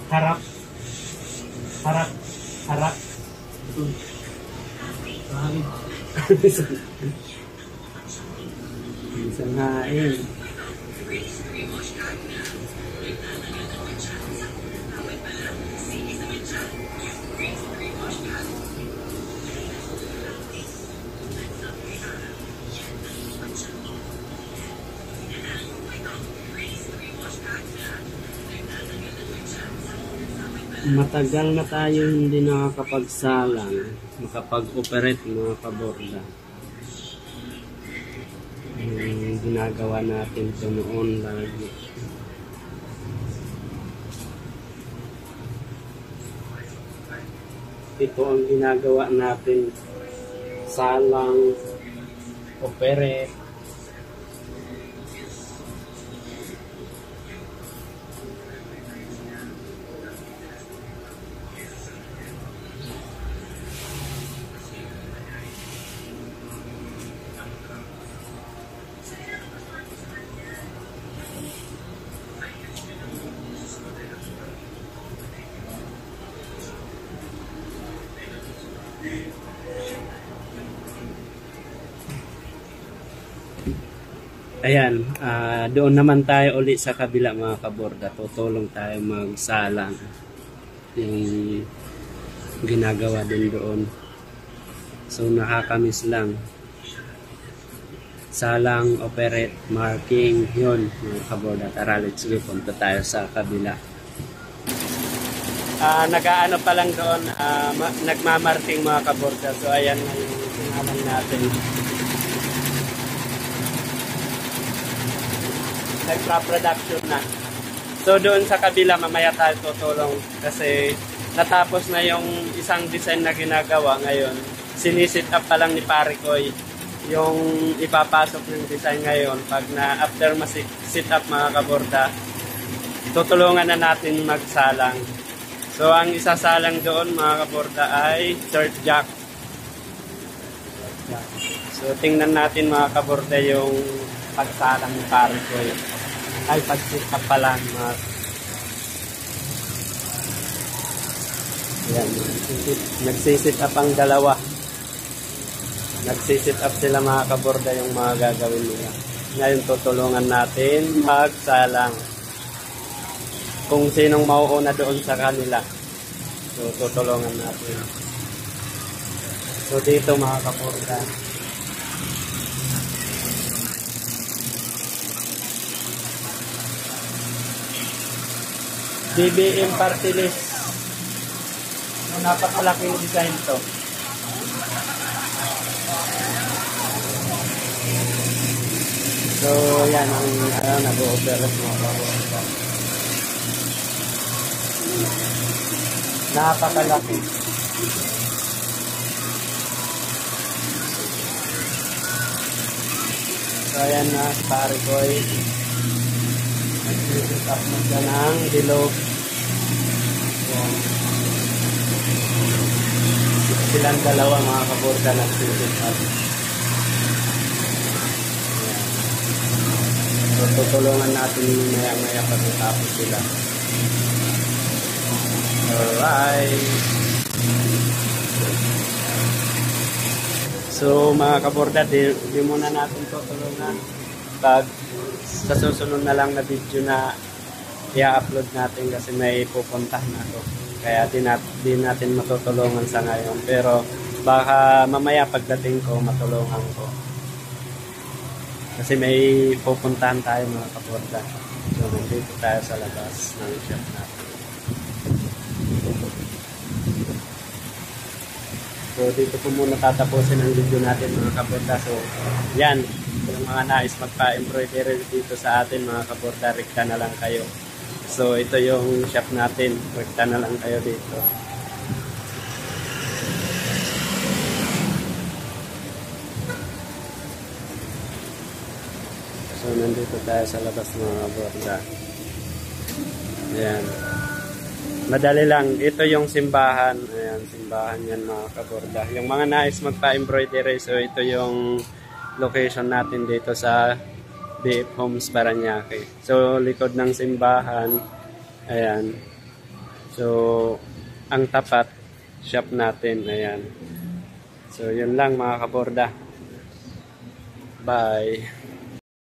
Harap. Harap. Harap. Isang hain. Matagal na tayo hindi nakakapagsalang, makapag-operate mga kaborda. Ginagawa natin ito noon lagi. Ito ang ginagawa natin, salang, operate. Ayan, doon naman tayo ulit sa kabila mga kaborda. Tutulong tayo magsalang. Yung ginagawa din doon. So nakakamiss lang. Salang, operate, marking, yun mga kaborda. Tara, let's go. Punta tayo sa kabila. Nag-aano pa lang doon, nagmamarking mga kaborda. So ayan yung sinalang natin. Nagpa-production na. So doon sa kabila mamaya tayo tutulong kasi natapos na yung isang design na ginagawa ngayon. Sinisit up pa lang ni Pare Koy yung ipapasok ng design ngayon. Pag na after ma-sit up mga kaborda, tutulungan na natin magsalang. So ang isasalang doon mga kaborda ay third jack. So tingnan natin mga kaborda yung pagsalang ni Pare Koy. Ay, pag-sit up pa lang. Ayan, nagsisit up ang dalawa. Nagsisit up sila mga kaborda yung mga gagawin nila. Ngayon tutulungan natin magsalang. Kung sinong mauuna doon sa kanila. So tutulungan natin. So dito mga kaborda. BBM party list. Napakalaking design to. So yan ang nag-o-operate mga kaborda. Napakalaki. So ayan na, Pare Koy. Nag-set up na siya ng dilog. Silang dalawa mga kaborda nag-set up. So tutulungan natin maya-maya pagkatapos sila. Alright. So mga kaborda, di muna natin tutulungan. Pag sa susunod na lang na video na i-upload natin kasi may pupuntahan ako. Kaya di natin matutulungan sa ngayon. Pero baka mamaya pagdating ko matulungan ko. Kasi may pupuntahan tayo mga kaborda. So nandito tayo sa labas ng shop natin. So dito po muna tatapusin ang video natin mga kaborda. So yan, yung mga nais magpa-embroidery dito sa atin mga kaborda, rekta na lang kayo. So ito yung shop natin, rekta na lang kayo dito. So nandito tayo sa labas mga kaborda. Ayan. Madali lang. Ito yung simbahan. Ayan, simbahan yan mga kaborda. Yung mga nais magpa-embroidery. So ito yung location natin dito sa BF Homes Parañaque. So likod ng simbahan. Ayan. So, ang tapat, shop natin. Ayan. So, yun lang mga kaborda. Bye.